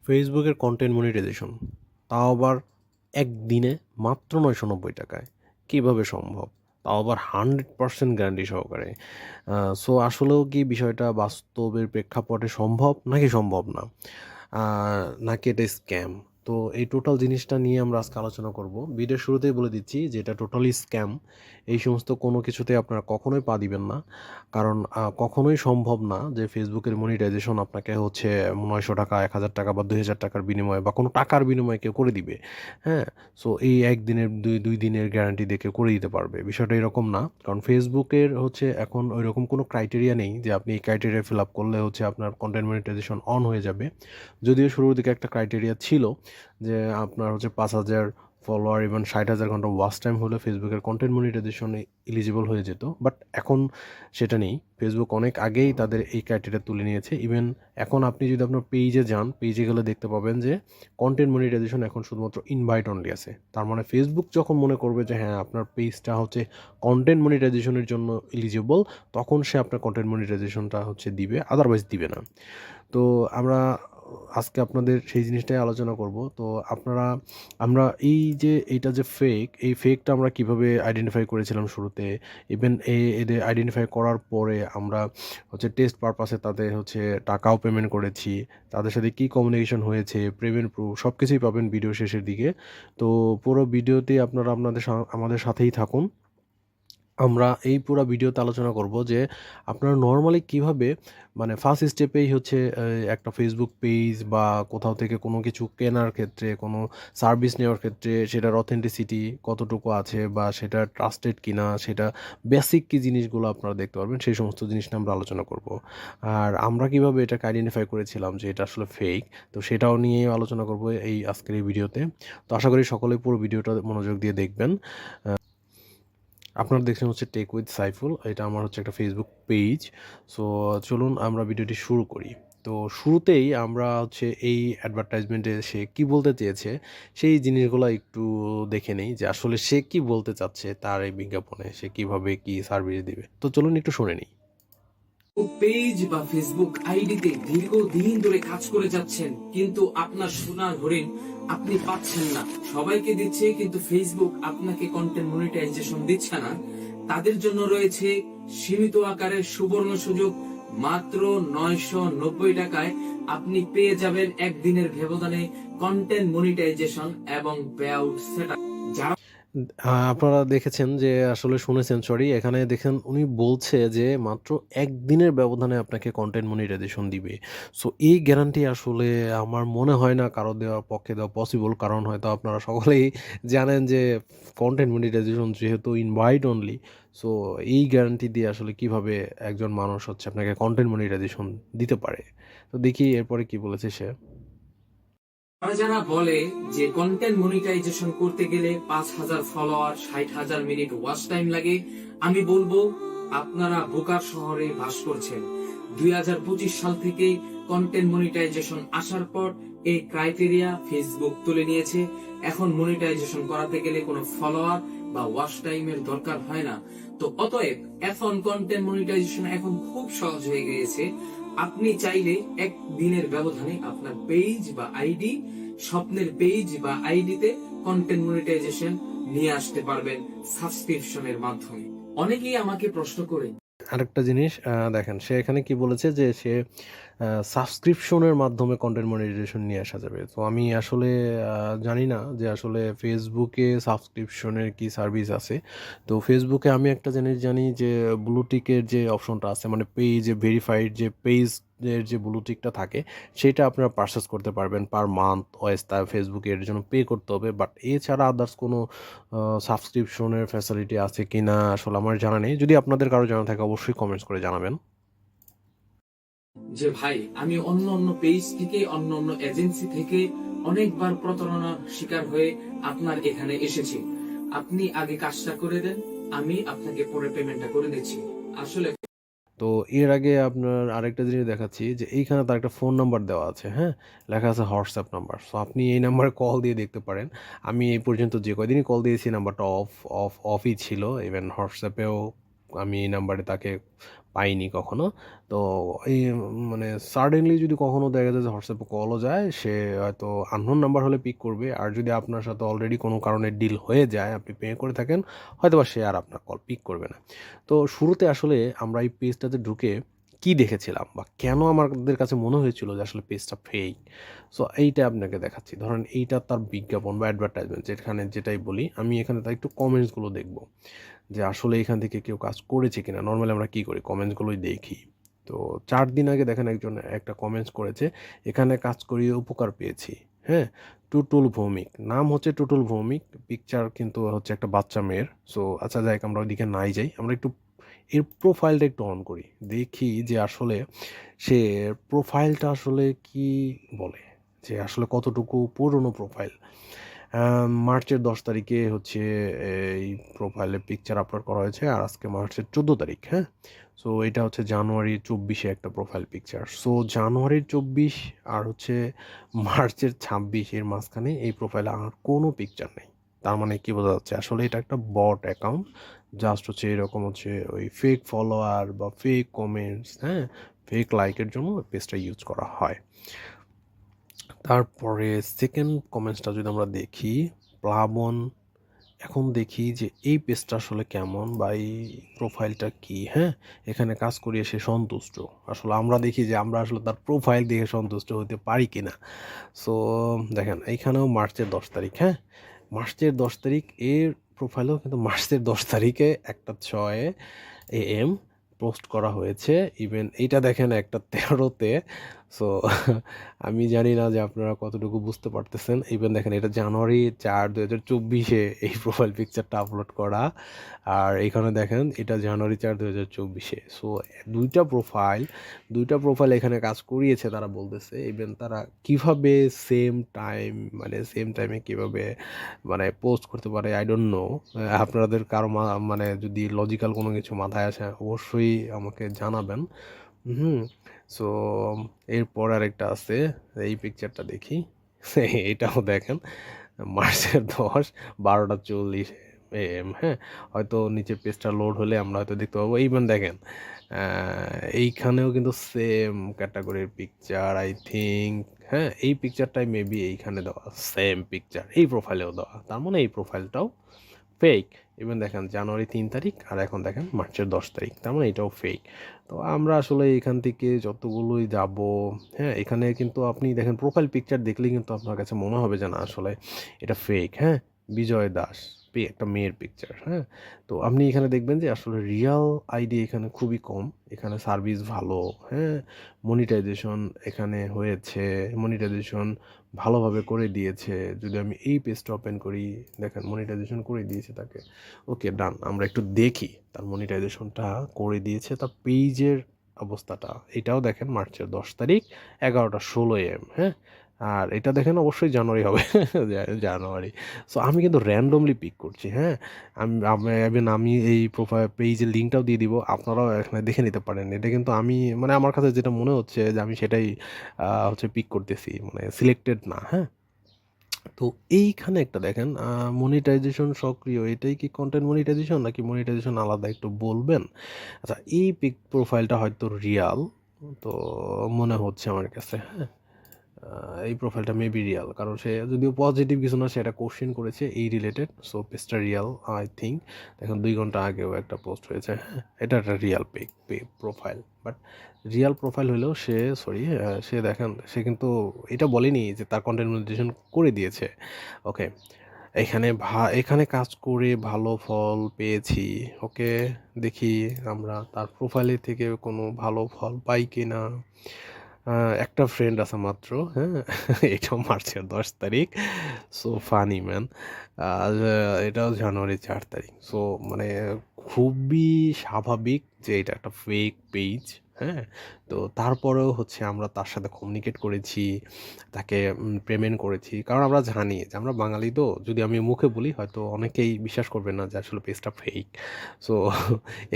ফেসবুকের content monetization, তাও আবার একদিনে মাত্র ৯৯০ টাকায়। কীভাবে সম্ভব? তাও আবার 100% গ্যারান্টি সহকারে। সো আসলেও কি বিষয়টা বাস্তবের প্রেক্ষাপটে সম্ভব নাকি সম্ভব না? আ নাকি এটা স্ক্যাম? তো এই টোটাল জিনিসটা নিয়ে আমরা আজকে আলোচনা করব। ভিডিওর শুরুতেই বলে দিচ্ছি যে এটা টোটালি স্ক্যাম। এই সমস্ত কোনো কিছুতে আপনারা কখনোই পা দিবেন না। কারণ কখনোই সম্ভব না যে ফেসবুকের মনিটাইজেশন আপনাকে হচ্ছে ৳৯০০, ৳১,০০০ বা ৳২,০০০ বিনিময়ে বা কোনো টাকার বিনিময়ে কেউ করে দিবে। হ্যাঁ? সো এই ১ দিনের ২ দিনের গ্যারান্টি দিয়ে কেউ করে দিতে পারবে। বিষয়টা এরকম না। কারণ ফেসবুকের হচ্ছে এখন ওইরকম কোনো ক্রাইটেরিয়া নেই যে আপনি এই ক্রাইটেরিয়া ফিল আপ করলে হচ্ছে আপনার কনটেন্ট মনিটাইজেশন অন হয়ে যাবে। যদিও শুরুর দিকে একটা ক্রাইটেরিয়া ছিল যে আপনার হচ্ছে ৫,০০০ ফলোয়ার এবং ৬০,০০০ ঘন্টা ওয়াচ টাইম হলে ফেসবুকের কনটেন্ট মনিটাইজেশনে এলিজিবল হয়ে যেত। বাট এখন সেটা নেই। ফেসবুক অনেক আগেই তাদের এই ক্রাইটেরিয়া তুলে নিয়েছে। ইভেন এখন আপনি যদি আপনার পেইজে যান, পেইজে গেলে দেখতে পাবেন যে কনটেন্ট মনিটাইজেশন এখন শুধুমাত্র ইনভাইট অনলি আছে। তার মানে ফেসবুক যখন মনে করবে যে হ্যাঁ, আপনার পেজটা হচ্ছে কনটেন্ট মনিটাইজেশনের জন্য এলিজিবল, তখন সে আপনার কনটেন্ট মনিটাইজেশনটা হচ্ছে দিবে, আদারওয়াইজ দিবে না। তো আমরা আজকে আপনাদের সেই জিনিসটাই আলোচনা করব। তো আমরা এই যে এইটা যে ফেক, এই ফেকটা আমরা কিভাবে আইডেন্টিফাই করেছিলাম শুরুতে, ইভেন এদের আইডেন্টিফাই করার পরে আমরা হচ্ছে টেস্ট পারপাসে তাদের হচ্ছে টাকাও পেমেন্ট করেছি। তাদের সাথে কি কমিউনিকেশন হয়েছে, পেমেন্ট প্রুফ সবকিছুই পাবেন ভিডিও শেষের দিকে। তো পুরো ভিডিওতে আপনারা আমাদের সাথেই থাকুন। আমরা এই পুরা ভিডিওতে আলোচনা করব যে আপনারা নরমালি কিভাবে মানে ফার্স্ট স্টেপেই হচ্ছে একটা ফেসবুক পেজ বা কোথাও থেকে কোনো কিছু কেনার ক্ষেত্রে, কোনো সার্ভিস নেওয়ার ক্ষেত্রে সেটার অথেন্টিসিটি কতটুকু আছে বা সেটা ট্রাস্টেড কিনা, সেটা বেসিক কি জিনিসগুলো আপনারা দেখতে পারবেন, সেই সমস্ত জিনিস নিয়ে আমরা আলোচনা করব। আর আমরা কিভাবে এটাকে আইডেন্টিফাই করেছিলাম যে এটা আসলে ফেক, তো সেটাও নিয়ে আলোচনা করব এই আজকের এই ভিডিওতে। তো আশা করি সকলেই পুরো ভিডিওটা মনোযোগ দিয়ে দেখবেন। আপনারা দেখছেন হচ্ছে টেক উইথ সাইফুল। এটা আমার হচ্ছে একটা ফেসবুক পেজ। সো চলুন আমরা ভিডিওটি শুরু করি। তো শুরুতেই আমরা হচ্ছে এই অ্যাডভার্টাইজমেন্টে সে কি বলতে চেয়েছে সেই জিনিসগুলো একটু দেখে নেই যে আসলে সে কি বলতে চাচ্ছে তার এই বিজ্ঞাপনে, সে কিভাবে কি সার্ভিস দিবে। তো চলুন একটু শুনে নিই। পেজ বা ফেসবুক আইডিতে দীর্ঘদিন ধরে কাজ করে যাচ্ছেন, কিন্তু আপনার সোনার হরিণ আপনি পাচ্ছেন না। সবাইকে দিচ্ছে, কিন্তু ফেসবুক আপনাকে কন্টেন্ট মনিটাইজেশন দিচ্ছে না। তাদের জন্য রয়েছে সীমিত আকারের সুবর্ণ সুযোগ। মাত্র ৯৯০ টাকায় আপনি পেয়ে যাবেন একদিনের ব্যবধানে কন্টেন্ট মনিটাইজেশন এবং পেআউট সেটআপ। যারা আপনারা দেখেছেন যে আসলে শুনেছেন, সরি, এখানে দেখেন উনি বলছে যে মাত্র একদিনের ব্যবধানে আপনাকে কন্টেন্ট মনিটাইজেশন দিবে। সো এই গ্যারান্টি আসলে আমার মনে হয় না কারো পক্ষে দেওয়া পসিবল। কারণ হয়তো আপনারা সকলেই জানেন যে কন্টেন্ট মনিটাইজেশন যেহেতু ইনভাইট অনলি, সো এই গ্যারান্টি দিয়ে আসলে কিভাবে একজন মানুষ হচ্ছে আপনাকে কন্টেন্ট মনিটাইজেশন দিতে পারে। তো দেখি এরপরে কি বলেছে সে। যারা বলে যে কন্টেন্ট মনিটাইজেশন করতে গেলে ৫,০০০ ফলোয়ার, ৬০,০০০ মিনিট ওয়াচ টাইম লাগে, আমি বলবো আপনারা বোকার শহরে বাস করছেন। ২০২৫ সাল থেকে কন্টেন্ট মনিটাইজেশন আসার পর এই ক্রাইটেরিয়া ফেসবুক তুলে নিয়েছে। এখন মনিটাইজেশন করাতে গেলে কোনো ফলোয়ার বা ওয়াচ টাইমের দরকার হয় না। তো অতএব এখন কন্টেন্ট মনিটাইজেশন এখন খুব সহজ হয়ে গিয়েছে। আপনি চাইলে এক দিনের ব্যবধানে আপনার পেজ বা আইডি, স্বপ্নের পেজ বা আইডিতে কন্টেন্ট মনিটাইজেশন নিয়ে আসতে পারবেন সাবস্ক্রিপশনের মাধ্যমে। অনেকেই আমাকে প্রশ্ন করে আরেকটা জিনিস দেখেন সে এখানে কি বলেছে যে সে সাবস্ক্রিপশনের মাধ্যমে কন্টেন্ট মনিটাইজেশন নিয়ে আসা যাবে। তো আমি আসলে জানি না যে আসলে ফেসবুকে সাবস্ক্রিপশনের কি সার্ভিস আছে। তো ফেসবুকে আমি একটা জিনিস জানি যে ব্লু টিকের যে অপশনটা আছে, মানে পেজে ভেরিফাইড যে পেজ এর যে ব্লু টিকটা থাকে, সেটা আপনারা পারচেস করতে পারবেন পার মান্থ ওয়াইজ। তা ফেসবুকে এর জন্য পে করতে হবে। বাট এছাড়া আদার্স কোনো সাবস্ক্রিপশনের ফ্যাসিলিটি আছে কিনা আসলে আমার জানা নেই। যদি আপনাদের কারো জানা থাকে অবশ্যই কমেন্টস করে জানাবেন। যে ভাই, আমি অন্য অন্য পেজ থেকে, অন্য অন্য এজেন্সি থেকে অনেকবার প্রতারণার শিকার হয়ে আপনার এখানে এসেছি। আপনি আগে কাজটা করে দেন, আমি আপনাকে পরে পেমেন্টটা করে দিচ্ছি। আসলে তো এর আগে আপনার আরেকটা জিনিস দেখাচ্ছি যে এইখানে তার একটা ফোন নাম্বার দেওয়া আছে, হ্যাঁ? লেখা আছে হোয়াটসঅ্যাপ নাম্বার। সো আপনি এই নাম্বারে কল দিয়ে দেখতে পারেন। আমি এই পর্যন্ত যে কয়দিনই কল দিয়েছি নাম্বারটা অফই ছিল। ইভেন হোয়াটসঅ্যাপেও আমি এই নাম্বারে তাকে পাইনি কখনো। তো এই মানে সাডেনলি যদি কখনো দেখা যায় যে হোয়াটসঅ্যাপে কলও যায়, সে হয়তো আননোন নাম্বার হলে পিক করবে। আর যদি আপনার সাথে অলরেডি কোনো কারণে ডিল হয়ে যায়, আপনি পে করে থাকেন, হয়তোবা সে আর আপনার কল পিক করবে না। তো শুরুতে আসলে আমরা এই পেজটাতে ঢুকে কি দেখেছিলাম বা কেন আমাদের কাছে মনে হয়েছিল যে আসলে পেজটা ফেক, সো এইটা আপনাকে দেখাচ্ছি। ধরেন এইটা তার বিজ্ঞাপন বা অ্যাডভার্টাইজমেন্ট, যেখানে যেটাই বলি, আমি এখানে তার একটু কমেন্টসগুলো দেখব যে আসলে এখান থেকে কেউ কাজ করেছে কিনা। নর্মালি আমরা কী করি, কমেন্টসগুলোই দেখি। তো 4 দিন আগে দেখেন একজন একটা কমেন্টস করেছে, এখানে কাজ করিয়ে উপকার পেয়েছি। হ্যাঁ, টুটুল ভৌমিক, নাম হচ্ছে টুটুল ভৌমিক, পিকচার কিন্তু হচ্ছে একটা বাচ্চা মেয়ের। সো আচ্ছা যাই হোক, আমরা ওইদিকে নাই যাই, আমরা একটু এর প্রোফাইলটা একটু অন করি, দেখি যে আসলে সে প্রোফাইলটা আসলে কি বলে, যে আসলে কতটুকু পুরনো প্রোফাইল। মার্চের 10 তারিখে হচ্ছে এই প্রোফাইলে পিকচার আপলোড করা হয়েছে, আর আজকে মার্চের 14 তারিখ। হ্যাঁ, সো এটা হচ্ছে জানুয়ারি 24-এ একটা প্রোফাইল পিকচার। সো জানুয়ারির 24 আর হচ্ছে মার্চের 26 এর মাঝখানে এই প্রোফাইলে আর কোনো পিকচার নেই। তার মানে কি বোঝা যাচ্ছে, আসলে এটা একটা বট অ্যাকাউন্ট। জাস্ট হচ্ছে এরকম হচ্ছে ওই ফেক ফলোয়ার বা ফেক কমেন্টস, হ্যাঁ, ফেক লাইকের জন্য পেজটা ইউজ করা হয়। তারপরে সেকেন্ড কমেন্টসটা যদি আমরা দেখি, প্লাবন, এখন দেখি যে এই পেজটা আসলে কেমন বা এই প্রোফাইলটা কি। হ্যাঁ, এখানে কাজ করিয়ে সে সন্তুষ্ট। আসলে আমরা দেখি যে আমরা আসলে তার প্রোফাইল দেখে সন্তুষ্ট হতে পারি কিনা। সো দেখেন এইখানেও মার্চের 10 তারিখ। হ্যাঁ, মার্চের 10 তারিখ এর প্রোফাইলেও কিন্তু মার্চের 10 তারিখে 1:06 AM পোস্ট করা হয়েছে। ইভেন এইটা দেখেন 1:13-তে। সো আমি জানি না যে আপনারা কতটুকু বুঝতে পারতেছেন। ইভেন দেখেন এটা জানুয়ারি 4, 2024-এ এই প্রোফাইল পিকচারটা আপলোড করা। আর এখানে দেখেন এটা জানুয়ারি 4, 2024-এ। সো 2টা প্রোফাইল এখানে কাজ করিয়েছে তারা বলতেছে। ইভেন তারা কিভাবে সেম টাইম, মানে সেম টাইমে কিভাবে মানে পোস্ট করতে পারে, আই ডোন্ট নো। আপনাদের কারো মানে যদি লজিক্যাল কোনো কিছু মাথায় আসে অবশ্যই আমাকে জানাবেন। হুম। সো এরপর আরেকটা আছে, এই পিকচারটা দেখি। এটাও দেখেন মার্চের 10, 12:40 AM। হ্যাঁ, হয়তো নিচে পেজটা লোড হলে আমরা হয়তো দেখতে পাবো। ইভেন দেখেন এইখানেও কিন্তু সেম ক্যাটাগরির পিকচার আই থিঙ্ক। হ্যাঁ, এই পিকচারটাই মেবি এইখানে দেওয়া, সেম পিকচার এই প্রোফাইলেও দেওয়া, তার মানে এই প্রোফাইলটাও ফেক। ইভেন দেখেন জানুয়ারি 3 তারিখ আর এখন দেখেন মার্চের 10 তারিখ, তার মানে এটাও ফেক। তো আমরা আসলে এখান থেকে যতগুলোই যাব, হ্যাঁ, এখানে কিন্তু আপনি দেখেন প্রোফাইল পিকচার দেখলেই কিন্তু আপনার কাছে মনে হবে যে না আসলে এটা ফেক। হ্যাঁ, বিজয় দাস, একটা মেয়ের পিকচার। হ্যাঁ, তো আপনি এখানে দেখবেন যে আসলে রিয়াল আইডি এখানে খুবই কম, এখানে সার্ভিস ভালো। হ্যাঁ, মনিটাইজেশন এখানে হয়েছে, মনিটাইজেশন ভালোভাবে করে দিয়েছে। যদি আমি এই পেজটা ওপেন করি, দেখেন মনিটাইজেশন করে দিয়েছে তাকে। ওকে, ডান। আমরা একটু দেখি তার মনিটাইজেশনটা করে দিয়েছে তার পেজের অবস্থাটা। এটাও দেখেন মার্চের 10 তারিখ 11:16 AM। হ্যাঁ, আর এটা দেখেন অবশ্যই জানুয়ারি হবে। জানুয়ারি। সো আমি কিন্তু র্যান্ডমলি পিক করছি। হ্যাঁ, আমি এই প্রোফাইল পেজের লিঙ্কটাও দিয়ে দিব, আপনারাও এখানে দেখে নিতে পারেন। এটা কিন্তু আমি মানে আমার কাছে যেটা মনে হচ্ছে যে আমি সেটাই হচ্ছে পিক করতেছি, মানে সিলেক্টেড না। হ্যাঁ, তো এইখানে একটা দেখেন মনিটাইজেশন সক্রিয়, এটাই কি কন্টেন্ট মনিটাইজেশন নাকি মনিটাইজেশন আলাদা একটু বলবেন? আচ্ছা, এই পিক প্রোফাইলটা হয়তো রিয়াল, তো মনে হচ্ছে আমার কাছে। হ্যাঁ, এই প্রোফাইলটা মেবি রিয়াল, কারণ সে যদিও পজিটিভ কিছু না, সে একটা কোশ্চেন করেছে এই রিলেটেড। সো পেজটা রিয়াল আই থিঙ্ক। দেখুন 2 ঘন্টা আগেও একটা পোস্ট হয়েছে। হ্যাঁ, এটা একটা Real profile. But Real profile হলেও সে, সরি, সে দেখেন সে কিন্তু এটা বলেনি যে তার কন্টেন্ট মনিটাইজেশন করে দিয়েছে। ওকে, এখানে কাজ করে ভালো ফল পেয়েছি। ওকে, দেখি আমরা তার প্রোফাইলে থেকে কোনো ভালো ফল পাই কিনা। একটা ফ্রেন্ড আছে মাত্র। হ্যাঁ, এটাও মার্চের 10 তারিখ। So funny man. আর এটাও জানুয়ারি 4 তারিখ। সো মানে খুবই স্বাভাবিক যে এটা একটা ফেক পেজ। হ্যাঁ, তো তারপরেও হচ্ছে আমরা তার সাথে কমিউনিকেট করেছি, তাকে পেমেন্ট করেছি। কারণ আমরা জানি যে আমরা বাঙালি, তো যদি আমি মুখে বলি হয়তো অনেকেই বিশ্বাস করবে না যে আসলে পেজটা ফেক। সো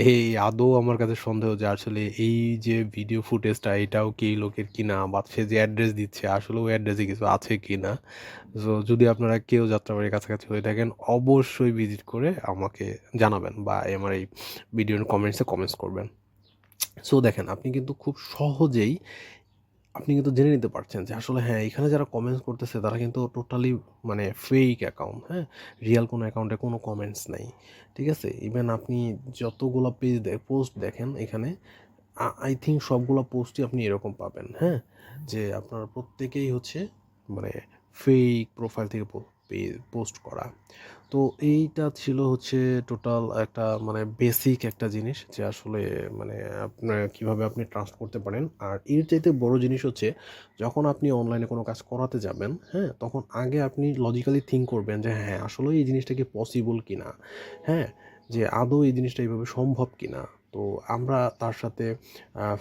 এই আদৌ আমার কাছে সন্দেহ যে আসলে এই যে ভিডিও ফুটেজটা এটাও কি এই লোকের কিনা, বা সে যে অ্যাড্রেস দিচ্ছে আসলে ওই অ্যাড্রেসে কিছু আছে কিনা। সো যদি আপনারা কেউ যাত্রাবাড়ির কাছাকাছি হয়ে থাকেন অবশ্যই ভিজিট করে আমাকে জানাবেন বা আমার এই ভিডিওর কমেন্টসে কমেন্টস করবেন। সো দেখেন আপনি কিন্তু খুব সহজেই আপনি কিন্তু জেনে নিতে পারছেন যে আসলে হ্যাঁ, এখানে যারা কমেন্টস করতেছে তারা কিন্তু টোটালি মানে ফেক অ্যাকাউন্ট, হ্যাঁ? রিয়াল কোনো অ্যাকাউন্টে কোনো কমেন্টস নাই। ঠিক আছে? ইভেন আপনি যতগুলা পোস্ট দেখেন এখানে আই থিংক সবগুলা পোস্টই আপনি এরকম পাবেন, হ্যাঁ? যে আপনারা প্রত্যেকেই হচ্ছে মানে ফেক প্রোফাইল থেকে পোস্ট করা। তো এইটা ছিল হচ্ছে টোটাল একটা মানে বেসিক একটা জিনিস যে আসলে মানে আপনার কীভাবে আপনি ট্রাস্ট করতে পারেন। আর এর চাইতে বড় জিনিস হচ্ছে যখন আপনি অনলাইনে কোনো কাজ করাতে যাবেন, হ্যাঁ? তখন আগে আপনি লজিক্যালি থিঙ্ক করবেন যে হ্যাঁ, আসলেও এই জিনিসটা কি পসিবল কিনা? হ্যাঁ? যে আদৌ এই জিনিসটা এইভাবে সম্ভব কিনা? তো আমরা তার সাথে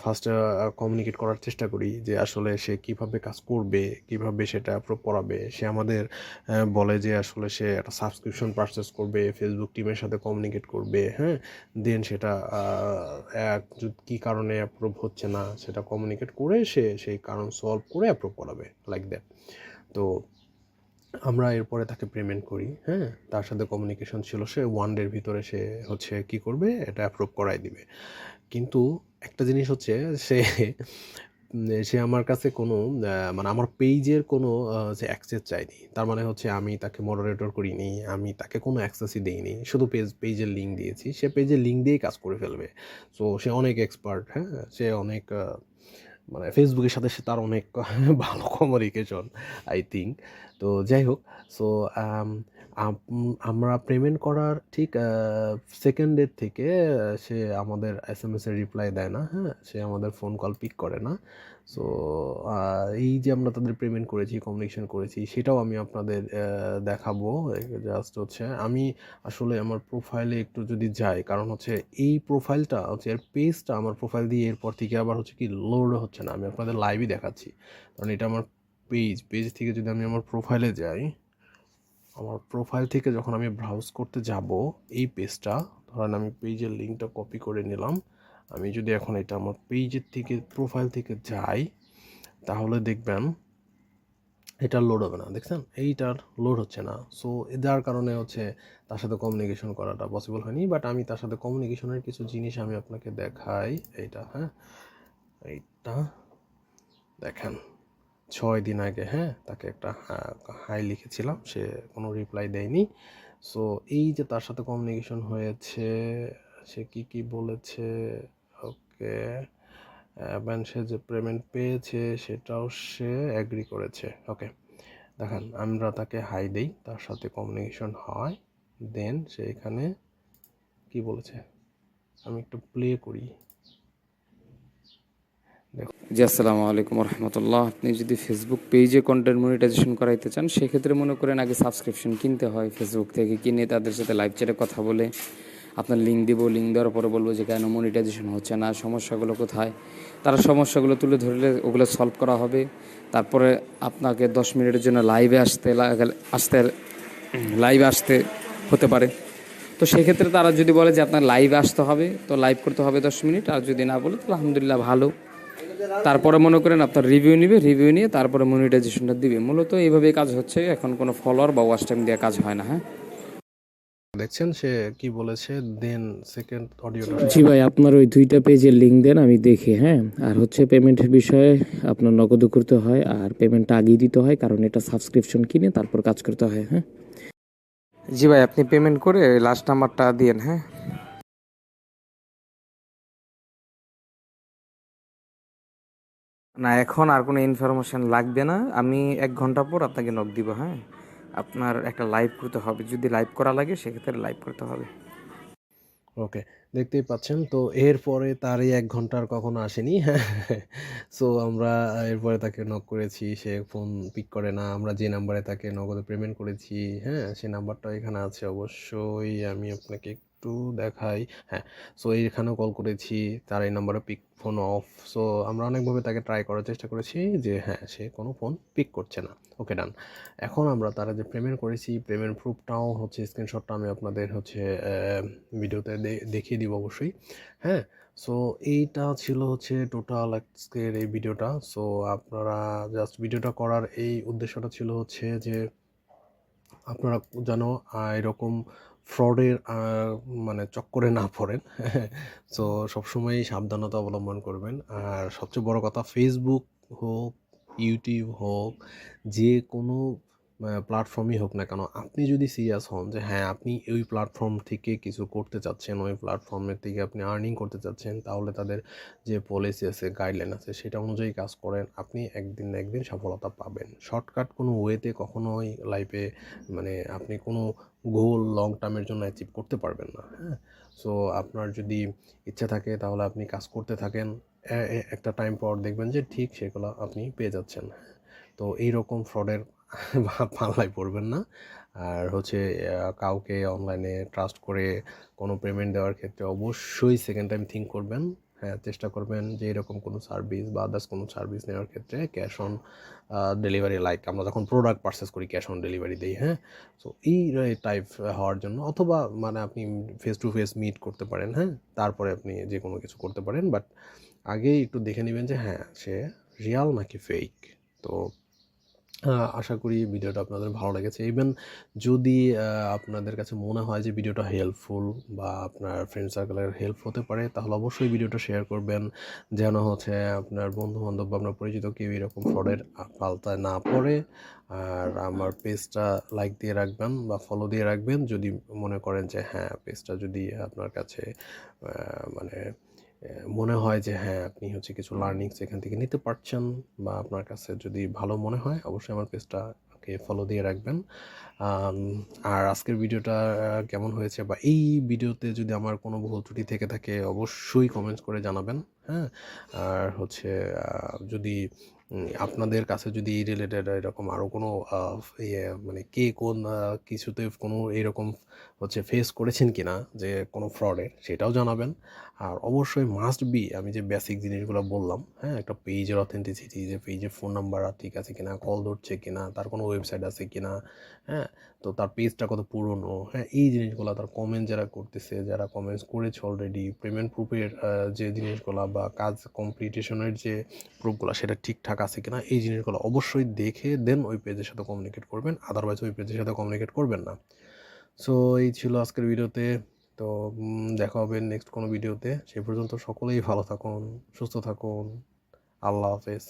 ফার্স্টে কমিউনিকেট করার চেষ্টা করি যে আসলে সে কিভাবে কাজ করবে, কিভাবে সেটা পড়াবে। সে আমাদের বলে যে আসলে সে একটা সাবস্ক্রিপশন পারচেস করবে, ফেসবুক টিমের সাথে কমিউনিকেট করবে, হ্যাঁ? দেন সেটা কী কারণে অ্যাপ্রুভ হচ্ছে না সেটা কমিউনিকেট করে সে সেই কারণ সলভ করে অ্যাপ্রুভ করাবে, লাইক দ্যাট। তো আমরা এরপরে তাকে পেমেন্ট করি, হ্যাঁ? তার সাথে কমিউনিকেশন ছিল, সে 1 ডের ভিতরে সে হচ্ছে কী করবে, এটা অ্যাপ্রুভ করাই দিবে। কিন্তু একটা জিনিস হচ্ছে সে সে আমার কাছে কোনো মানে আমার পেইজের কোনো যে অ্যাক্সেস চায়নি। তার মানে হচ্ছে আমি তাকে মডারেটর করিনি, আমি তাকে কোনো অ্যাক্সেসই দেইনি। শুধু পেজের লিঙ্ক দিয়েছি। সে পেজের লিঙ্ক দিয়েই কাজ করে ফেলবে। সো সে অনেক এক্সপার্ট, হ্যাঁ? সে অনেক মানে ফেসবুকের সাথে তার অনেক ভালো কমিউনিকেশন আই থিংক। তো যাই হোক, সো আম আপ আমরা পেমেন্ট করার ঠিক সেকেন্ড ডে থেকে সে আমাদের এসএমএস-এর রিপ্লাই দেয় না, হ্যাঁ? সে আমাদের ফোন কল পিক করে না। সো এই যে আমরা তাদের পেমেন্ট করেছি, কমিউনিকেশন করেছি, সেটাও আমি আপনাদের দেখাবো। জাস্ট হচ্ছে আমি আসলে আমার প্রোফাইলে একটু যদি যাই, কারণ হচ্ছে এই প্রোফাইলটা হচ্ছে এর পেজটা আমার প্রোফাইল দিয়ে এরপর থেকে আবার হচ্ছে কি লোড হচ্ছে না। আমি আপনাদের লাইভই দেখাচ্ছি। কারণ এটা আমার পেজ থেকে যদি আমি আমার প্রোফাইলে যাই, আমার প্রোফাইল থেকে যখন আমি ব্রাউজ করতে যাব এই পেজটা, ধরেন আমি পেজের লিঙ্কটা কপি করে নিলাম। আমি যদি এখন এটা আমার পেজের থেকে প্রোফাইল থেকে যাই, তাহলে দেখবেন এটা লোড হবে না, দেখছেন? এইটার লোড হচ্ছে না। সো যার কারণে হচ্ছে তার সাথে কমিউনিকেশন করাটা পসিবল হয়নি। বাট আমি তার সাথে কমিউনিকেশনের কিছু জিনিস আমি আপনাকে দেখাই। এইটা, হ্যাঁ? এইটা দেখেন 6 দিন আগে, হ্যাঁ? তাকে একটা হাই লিখেছিলাম, সে কোনো রিপ্লাই দেয়নি। সো এই যে তার সাথে কমিউনিকেশন হয়েছে, সে কি বলেছে, ওকে, এবং সে যে পেমেন্ট পেয়েছে সেটাও সে এগ্রি করেছে। ওকে, দেখেন আমরা তাকে হাই দেই, তার সাথে কমিউনিকেশন হয়, দেন সে এখানে কি বলেছে আমি একটু প্লে করি। জি, আসসালামু আলাইকুম রহমতুল্লাহ। আপনি যদি ফেসবুক পেজে কন্টেন্ট মনিটাইজেশন করাইতে চান, সেক্ষেত্রে মনে করেন আগে সাবস্ক্রিপশন কিনতে হয়। ফেসবুক থেকে কিনে তাদের সাথে লাইভ চ্যাটে কথা বলে আপনার লিঙ্ক দিব, লিঙ্ক দেওয়ার পরে বলবো যে কেন মনিটাইজেশন হচ্ছে না, সমস্যাগুলো কোথায়। তারা সমস্যাগুলো তুলে ধরলে ওগুলো সলভ করা হবে। তারপরে আপনাকে 10 মিনিটের জন্য লাইভে আসতে হতে পারে। তো সেক্ষেত্রে তারা যদি বলে যে আপনার লাইভে আসতে হবে, তো লাইভ করতে হবে 10 মিনিট। আর যদি না বলে, তো আলহামদুলিল্লাহ, ভালো। তারপরে মনে করেন আপনার রিভিউ নিয়ে তারপরে মনিটাইজেশনটা দিবে। মূলত এইভাবেই কাজ হচ্ছে, এখন কোনো ফলোয়ার বা ওয়াচ টাইম দিয়ে কাজ হয় না। হ্যাঁ, দেখছেন সে কি বলেছে, দেন সেকেন্ড অডিওটা জি ভাই, আপনার ওই 2টা পেজের লিঙ্ক দেন, আমি দেখি। হ্যাঁ, আর হচ্ছে পেমেন্টের বিষয়ে আপনার নগদও করতে হয়, আর পেমেন্টটা আগেই দিতে হয়, কারণ এটা সাবস্ক্রিপশন কিনে তারপর কাজ করতে হয়। হ্যাঁ, জি ভাই, আপনি পেমেন্ট করে লাস্ট নাম্বারটা দিয়েন। হ্যাঁ, না, এখন আর কোনো ইনফরমেশন লাগবে না। আমি 1 ঘন্টা পর আপনাকে নক দিব। হ্যাঁ, আপনার একটা লাইভ করতে হবে। যদি লাইভ করা লাগে সেক্ষেত্রে লাইভ করতে হবে। ওকে, দেখতেই পাচ্ছেন। তো এরপরে তার এই ১ ঘন্টার কখনো আসেনি। সো আমরা এরপরে তাকে নক করেছি, সে ফোন পিক করে না। আমরা যে নাম্বারে তাকে নগদে পেমেন্ট করেছি, হ্যাঁ? সেই নাম্বারটাও এখানে আছে অবশ্যই। আমি আপনাকে একটু দেখাই। হ্যাঁ, সো এইখানেও কল করেছি, তার এই নাম্বারে ফোন অফ। সো আমরা অনেকভাবে তাকে ট্রাই করার চেষ্টা করেছি যে হ্যাঁ, সে কোনো ফোন পিক করছে না। ওকে, ডান। এখন আমরা তারা যে পেমেন্ট করেছি, পেমেন্ট প্রুফটাও হচ্ছে স্ক্রিনশটটা আমি আপনাদের হচ্ছে ভিডিওতে দেখিয়ে দিব অবশ্যই। হ্যাঁ, সো এইটা ছিল হচ্ছে টোটাল আজকের এই ভিডিওটা। সো আপনারা জাস্ট ভিডিওটা করার এই উদ্দেশ্যটা ছিল হচ্ছে যে আপনারা যেন এরকম ফ্রডের মানে চক্করে না পড়েন। সো সবসময়ই সাবধানতা অবলম্বন করবেন। আর সবচেয়ে বড় কথা ফেসবুক হোক, ইউটিউব হোক, যে কোনো প্ল্যাটফর্মই হোক না কেন, আপনি যদি সিরিয়াস হন যে হ্যাঁ আপনি ওই প্ল্যাটফর্ম থেকে কিছু করতে চাচ্ছেন, ওই প্ল্যাটফর্মের থেকে আপনি আর্নিং করতে চাচ্ছেন, তাহলে তাদের যে পলিসি আছে, গাইডলাইন আছে, সেটা অনুযায়ী কাজ করেন, আপনি একদিন না একদিন সফলতা পাবেন। শর্টকাট কোনো ওয়েতে কখনোই লাইফে মানে আপনি কোনো গোল লং টার্মের জন্য অ্যাচিভ করতে পারবেন না। হ্যাঁ, সো আপনার যদি ইচ্ছা থাকে তাহলে আপনি কাজ করতে থাকেন, একটা টাইম পর দেখবেন যে ঠিক সেগুলো আপনি পেয়ে যাচ্ছেন। তো এইরকম ফ্রডের পাল্লায় পড়বেন না। আর হচ্ছে কাউকে অনলাইনে ট্রাস্ট করে কোনো পেমেন্ট দেওয়ার ক্ষেত্রে অবশ্যই সেকেন্ড টাইম থিঙ্ক করবেন। হ্যাঁ, চেষ্টা করবেন যে এরকম কোনো সার্ভিস বা আদার্স কোনো সার্ভিস নেওয়ার ক্ষেত্রে ক্যাশ অন ডেলিভারি, লাইক আমরা যখন প্রোডাক্ট পারচেস করি ক্যাশ অন ডেলিভারি দিই। হ্যাঁ, সো এই টাইপ হওয়ার জন্য, অথবা মানে আপনি ফেস টু ফেস মিট করতে পারেন। হ্যাঁ, তারপরে আপনি যে কোনো কিছু করতে পারেন, বাট আগেই একটু দেখে নেবেন যে হ্যাঁ সে রিয়াল নাকি ফেক। তো আশা করি ভিডিওটা আপনাদের ভালো লেগেছে। ইভেন যদি আপনাদের কাছে মনে হয় যে ভিডিওটা হেল্পফুল বা আপনার ফ্রেন্ড সার্কেলের হেল্প হতে পারে, তাহলে অবশ্যই ভিডিওটা শেয়ার করবেন, যেন হচ্ছে আপনার বন্ধুবান্ধব বা আপনার পরিচিত কেউ এরকম ফ্রডের পাল্লায় না পড়ে। আর আমার পেজটা লাইক দিয়ে রাখবেন বা ফলো দিয়ে রাখবেন যদি মনে করেন যে হ্যাঁ পেজটা যদি আপনার কাছে মানে মনে হয় যে হ্যাঁ আপনি হচ্ছে কিছু লার্নিংস এখান থেকে নিতে পারছেন, বা আপনার কাছে যদি ভালো মনে হয় অবশ্যই আমার পেজটাকে ফলো দিয়ে রাখবেন। আম, আর আজকের ভিডিওটা কেমন হয়েছে, বা এই ভিডিওতে যদি আমার কোনো ভুল ত্রুটি থেকে থাকে অবশ্যই কমেন্টস করে জানাবেন। হ্যাঁ, আর হচ্ছে যদি আপনাদের কাছে যদি এই রিলেটেড এরকম আরও কোনো মানে কে কোন কিছুতে কোনো এরকম হচ্ছে ফেস করেছেন কিনা যে কোনো ফ্রডের, সেটাও জানাবেন। আর অবশ্যই মাস্ট বি আমি যে বেসিক জিনিসগুলো বললাম, হ্যাঁ, একটা পেজের অথেন্টিসিটি, যে পেজের ফোন নাম্বার ঠিক আছে কিনা, কল ধরছে কিনা, তার কোনো ওয়েবসাইট আছে কিনা, হ্যাঁ, তো তার পেজটা কত পুরনো, হ্যাঁ, এই জিনিসগুলো, তার কমেন্ট যারা করতেছে, যারা কমেন্টস করেছে অলরেডি, পেমেন্ট প্রুফের যে জিনিসগুলো বা কাজ কমপ্লিটেশনের যে প্রুফগুলো সেটা ঠিকঠাক আছে কিনা, এই জিনিসগুলো অবশ্যই দেখে দেন ওই পেজের সাথে কমিউনিকেট করবেন, আদারওয়াইজ ওই পেজের সাথে কমিউনিকেট করবেন না। সো এই ছিল আজকের ভিডিওতে। তো দেখা হবে নেক্সট কোনো ভিডিওতে। সেই পর্যন্ত সকলেই ভালো থাকুন, সুস্থ থাকুন। আল্লাহ হাফেজ।